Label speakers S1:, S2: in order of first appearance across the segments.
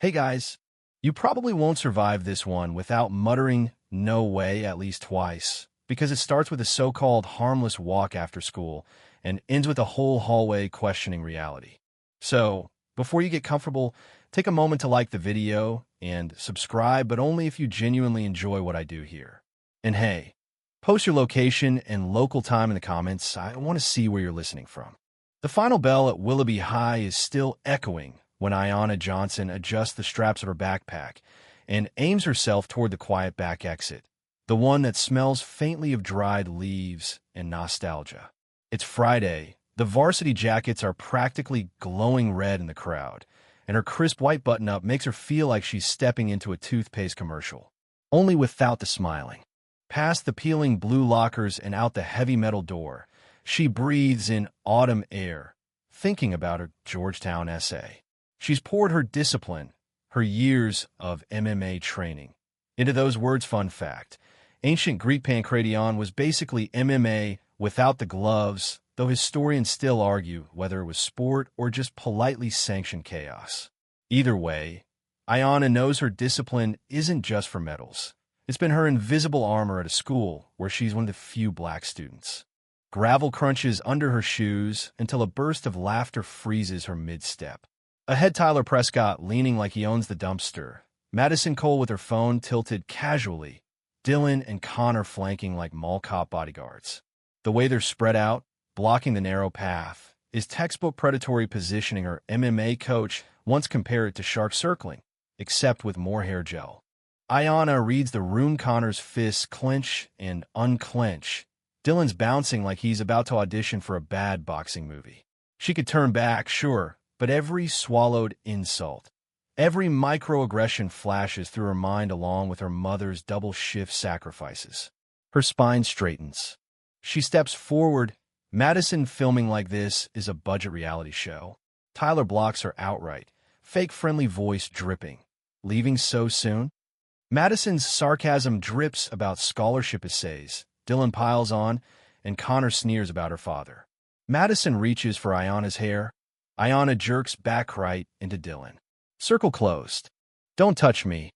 S1: Hey guys, you probably won't survive this one without muttering "no way" at least twice, because it starts with a so-called harmless walk after school and ends with a whole hallway questioning reality. So, before you get comfortable, take a moment to like the video and subscribe, but only if you genuinely enjoy what I do here. And hey, post your location and local time in the comments. I want to see where you're listening from. The final bell at Willoughby High is still echoing when Ayanna Johnson adjusts the straps of her backpack and aims herself toward the quiet back exit, the one that smells faintly of dried leaves and nostalgia. It's Friday. The varsity jackets are practically glowing red in the crowd, and her crisp white button-up makes her feel like she's stepping into a toothpaste commercial, only without the smiling. Past the peeling blue lockers and out the heavy metal door, she breathes in autumn air, thinking about her Georgetown essay. She's poured her discipline, her years of MMA training, into those words. Fun fact: ancient Greek pankration was basically MMA without the gloves, though historians still argue whether it was sport or just politely sanctioned chaos. Either way, Ayanna knows her discipline isn't just for medals. It's been her invisible armor at a school where she's one of the few black students. Gravel crunches under her shoes until a burst of laughter freezes her mid-step. Ahead, Tyler Prescott leaning like he owns the dumpster, Madison Cole with her phone tilted casually, Dylan and Connor flanking like mall cop bodyguards. The way they're spread out, blocking the narrow path, is textbook predatory positioning. Her MMA coach once compared it to shark circling, except with more hair gel. Ayanna reads the room. Connor's fists clench and unclench. Dylan's bouncing like he's about to audition for a bad boxing movie. She could turn back, sure, but every swallowed insult, every microaggression flashes through her mind along with her mother's double-shift sacrifices. Her spine straightens. She steps forward. Madison filming like this is a budget reality show. Tyler blocks her outright, fake friendly voice dripping. Leaving so soon? Madison's sarcasm drips about scholarship essays. Dylan piles on, and Connor sneers about her father. Madison reaches for Ayanna's hair. Ayanna jerks back right into Dylan. Circle closed. "Don't touch me,"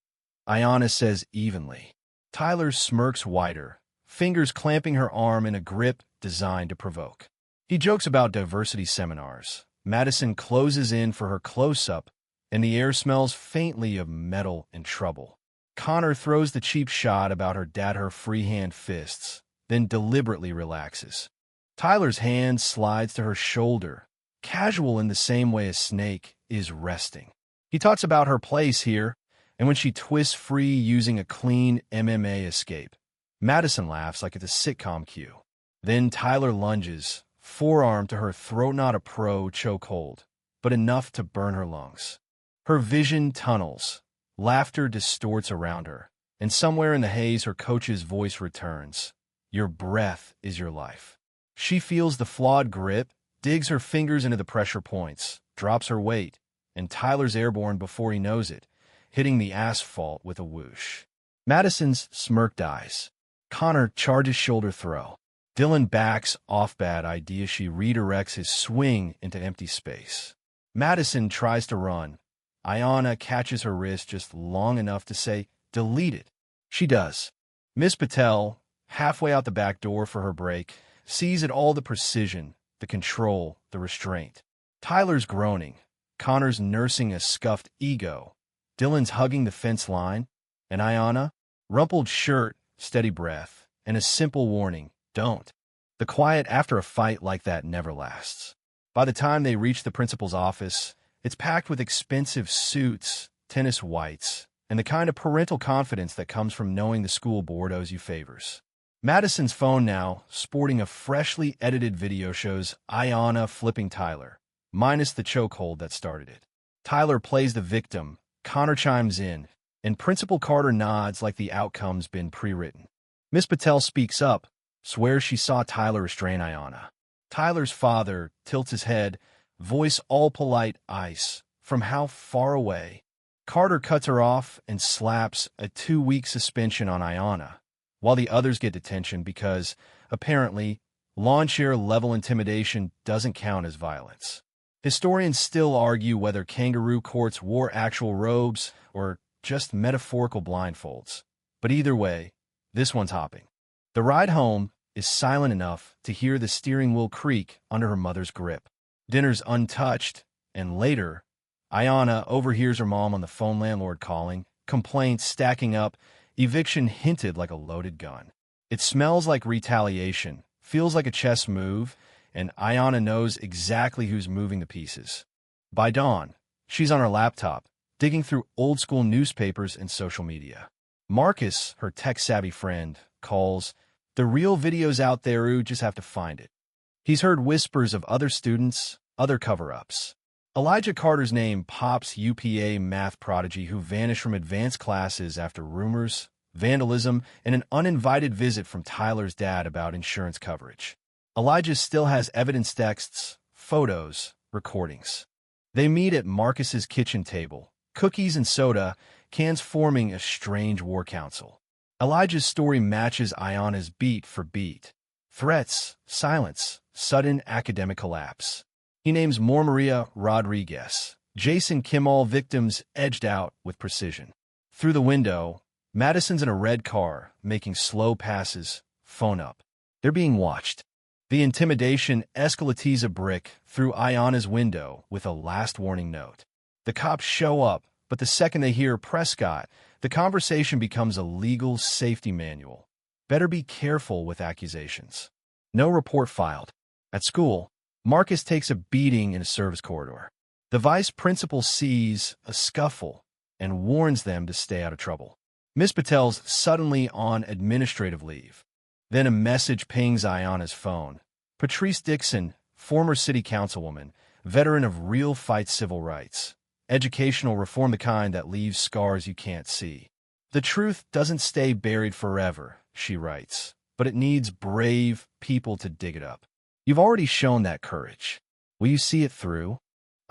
S1: Ayanna says evenly. Tyler smirks wider, fingers clamping her arm in a grip designed to provoke. He jokes about diversity seminars. Madison closes in for her close-up, and the air smells faintly of metal and trouble. Connor throws the cheap shot about her dad, her freehand fists, then deliberately relaxes. Tyler's hand slides to her shoulder, casual in the same way a snake is resting. He talks about her place here, and when she twists free using a clean MMA escape. Madison laughs like it's a sitcom cue. Then Tyler lunges, forearm to her throat, not a pro chokehold, but enough to burn her lungs. Her vision tunnels. Laughter distorts around her, and somewhere in the haze her coach's voice returns. "Your breath is your life." She feels the flawed grip, digs her fingers into the pressure points, drops her weight, and Tyler's airborne before he knows it, hitting the asphalt with a whoosh. Madison's smirk dies. Connor charges shoulder throw. Dylan backs off. Bad idea. She redirects his swing into empty space. Madison tries to run. Ayanna catches her wrist just long enough to say, "Delete it." She does. Miss Patel, halfway out the back door for her break, sees it all: the precision, the control, the restraint. Tyler's groaning. Connor's nursing a scuffed ego. Dylan's hugging the fence line. And Ayanna? Rumpled shirt, steady breath, and a simple warning: don't. The quiet after a fight like that never lasts. By the time they reach the principal's office, it's packed with expensive suits, tennis whites, and the kind of parental confidence that comes from knowing the school board owes you favors. Madison's phone now, sporting a freshly edited video, shows Ayanna flipping Tyler, minus the chokehold that started it. Tyler plays the victim, Connor chimes in, and Principal Carter nods like the outcome's been pre-written. Miss Patel speaks up, swears she saw Tyler restrain Ayanna. Tyler's father tilts his head, voice all polite ice. From how far away? Carter cuts her off and slaps a 2-week suspension on Ayanna, while the others get detention because, apparently, lawn chair level intimidation doesn't count as violence. Historians still argue whether kangaroo courts wore actual robes or just metaphorical blindfolds. But either way, this one's hopping. The ride home is silent enough to hear the steering wheel creak under her mother's grip. Dinner's untouched, and later, Ayanna overhears her mom on the phone, landlord calling, complaints stacking up, eviction hinted like a loaded gun. It smells like retaliation, feels like a chess move, and Ayanna knows exactly who's moving the pieces. By dawn, she's on her laptop, digging through old-school newspapers and social media. Marcus, her tech-savvy friend, calls, "The real video's out there, you just have to find it." He's heard whispers of other students, other cover-ups. Elijah Carter's name pops, UPA math prodigy who vanished from advanced classes after rumors, vandalism, and an uninvited visit from Tyler's dad about insurance coverage. Elijah still has evidence, texts, photos, recordings. They meet at Marcus's kitchen table, cookies and soda, cans forming a strange war council. Elijah's story matches Ayanna's beat for beat. Threats, silence, sudden academic collapse. He names Maria Rodriguez, Jason Kimmel, victims edged out with precision. Through the window, Madison's in a red car, making slow passes, phone up. They're being watched. The intimidation escalates a brick through Ayanna's window with a last warning note. The cops show up, but the second they hear Prescott, the conversation becomes a legal safety manual. Better be careful with accusations. No report filed. At school, Marcus takes a beating in a service corridor. The vice principal sees a scuffle and warns them to stay out of trouble. Miss Patel's suddenly on administrative leave. Then a message pings Ayanna's phone. Patrice Dixon, former city councilwoman, veteran of real fight civil rights. Educational reform, the kind that leaves scars you can't see. The truth doesn't stay buried forever, she writes, but it needs brave people to dig it up. You've already shown that courage. Will you see it through?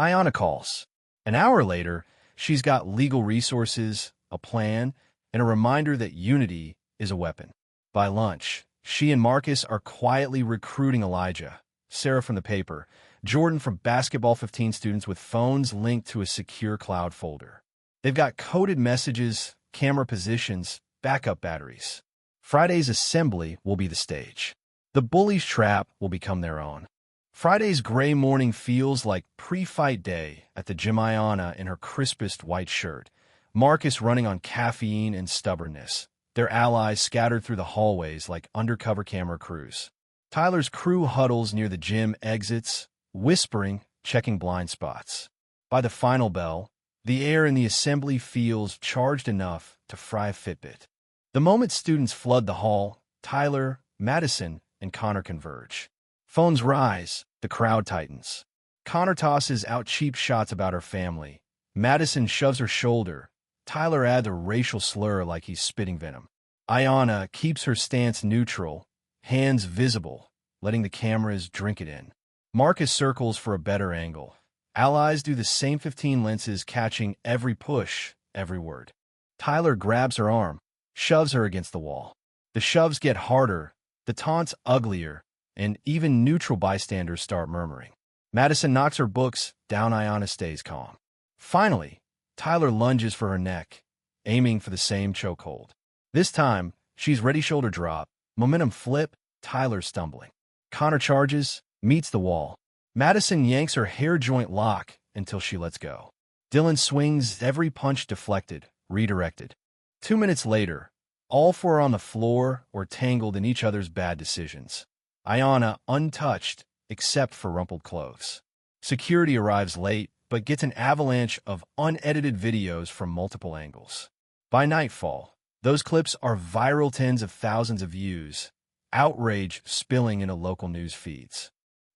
S1: Ayanna calls. An hour later, she's got legal resources, a plan, and a reminder that unity is a weapon. By lunch, she and Marcus are quietly recruiting Elijah, Sarah from the paper, Jordan from basketball, 15 students with phones linked to a secure cloud folder. They've got coded messages, camera positions, backup batteries. Friday's assembly will be the stage. The Bullies trap will become their own. Friday's gray morning feels like pre-fight day at the gym. Ayanna in her crispest white shirt, Marcus running on caffeine and stubbornness, their allies scattered through the hallways like undercover camera crews. Tyler's crew huddles near the gym exits, whispering, checking blind spots. By the final bell, the air in the assembly feels charged enough to fry a Fitbit. The moment students flood the hall, Tyler, Madison, and Connor converge. Phones rise, the crowd tightens. Connor tosses out cheap shots about her family. Madison shoves her shoulder. Tyler adds a racial slur like he's spitting venom. Ayanna keeps her stance neutral, hands visible, letting the cameras drink it in. Marcus circles for a better angle. Allies do the same, 15 lenses catching every push, every word. Tyler grabs her arm, shoves her against the wall. The shoves get harder, the taunts uglier, and even neutral bystanders start murmuring. Madison knocks her books down. Ayanna stays calm. Finally, Tyler lunges for her neck, aiming for the same chokehold. This time, she's ready, shoulder drop, momentum flip, Tyler stumbling. Connor charges, meets the wall. Madison yanks her hair joint lock until she lets go. Dylan swings, every punch deflected, redirected. 2 minutes later, all four are on the floor or tangled in each other's bad decisions. Ayanna untouched, except for rumpled clothes. Security arrives late, but gets an avalanche of unedited videos from multiple angles. By nightfall, those clips are viral, tens of thousands of views, outrage spilling into local news feeds.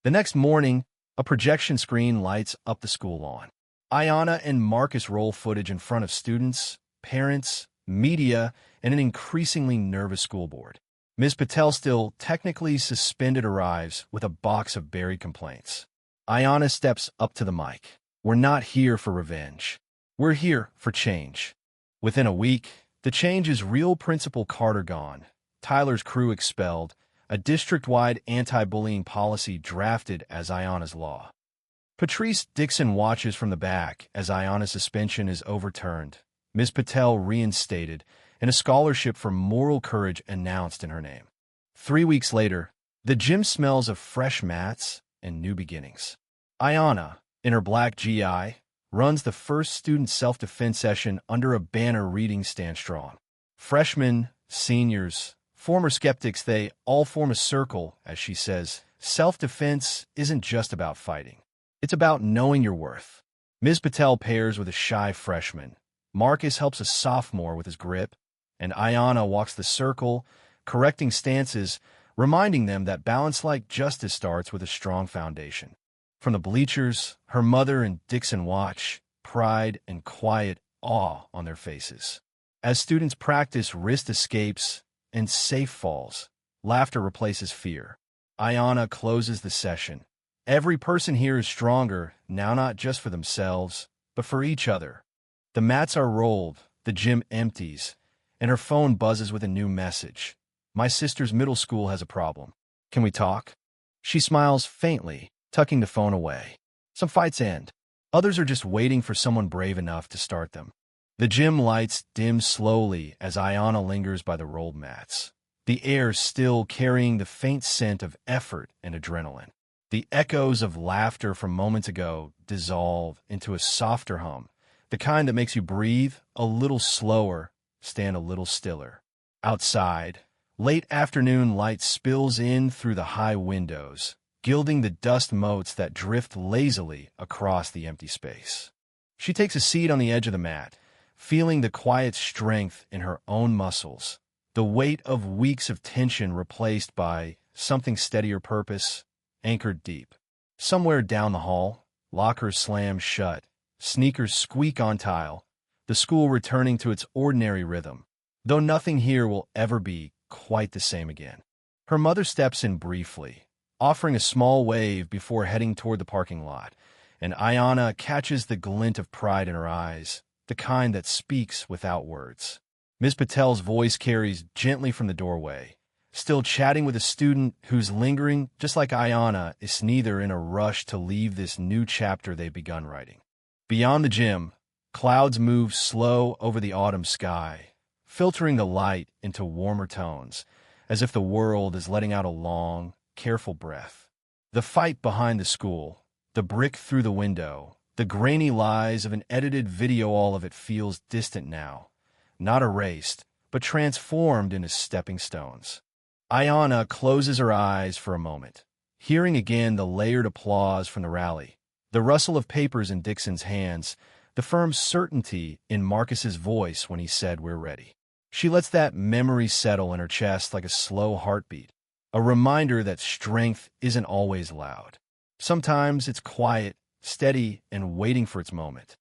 S1: The next morning, a projection screen lights up the school lawn. Ayanna and Marcus roll footage in front of students, parents, media, and an increasingly nervous school board. Ms. Patel, still technically suspended, arrives with a box of buried complaints. Ayanna steps up to the mic. "We're not here for revenge. We're here for change." Within a week, the change is real. Principal Carter gone, Tyler's crew expelled, a district-wide anti-bullying policy drafted as Ayanna's law. Patrice Dixon watches from the back as Ayana's suspension is overturned, Ms. Patel reinstated, and a scholarship for moral courage announced in her name. 3 weeks later, the gym smells of fresh mats and new beginnings. Ayana, in her black GI, runs the first student self-defense session under a banner reading "Stand Strong." Freshmen, seniors, former skeptics, they all form a circle as she says, self-defense isn't just about fighting. It's about knowing your worth. Ms. Patel pairs with a shy freshman. Marcus helps a sophomore with his grip, and Ayana walks the circle, correcting stances, reminding them that balance-like justice starts with a strong foundation. From the bleachers, her mother and Dixon watch, pride and quiet awe on their faces. As students practice wrist escapes and safe falls, laughter replaces fear. Ayana closes the session. Every person here is stronger, now not just for themselves, but for each other. The mats are rolled, the gym empties, and her phone buzzes with a new message. My sister's middle school has a problem. Can we talk? She smiles faintly, tucking the phone away. Some fights end. Others are just waiting for someone brave enough to start them. The gym lights dim slowly as Ayana lingers by the rolled mats, the air still carrying the faint scent of effort and adrenaline. The echoes of laughter from moments ago dissolve into a softer hum, the kind that makes you breathe a little slower, stand a little stiller. Outside, late afternoon light spills in through the high windows, gilding the dust motes that drift lazily across the empty space. She takes a seat on the edge of the mat, feeling the quiet strength in her own muscles, the weight of weeks of tension replaced by something steadier purpose, anchored deep. Somewhere down the hall, lockers slam shut, sneakers squeak on tile, the school returning to its ordinary rhythm, though nothing here will ever be quite the same again. Her mother steps in briefly, offering a small wave before heading toward the parking lot, and Ayana catches the glint of pride in her eyes, the kind that speaks without words. Ms. Patel's voice carries gently from the doorway, still chatting with a student who's lingering, just like Ayana, is neither in a rush to leave this new chapter they've begun writing. Beyond the gym, clouds move slow over the autumn sky, filtering the light into warmer tones, as if the world is letting out a long, careful breath. The fight behind the school, the brick through the window, the grainy lies of an edited video, all of it feels distant now, not erased, but transformed into stepping stones. Ayana closes her eyes for a moment, hearing again the layered applause from the rally, the rustle of papers in Dixon's hands, the firm certainty in Marcus's voice when he said, "We're ready." She lets that memory settle in her chest like a slow heartbeat, a reminder that strength isn't always loud. Sometimes it's quiet, steady, and waiting for its moment.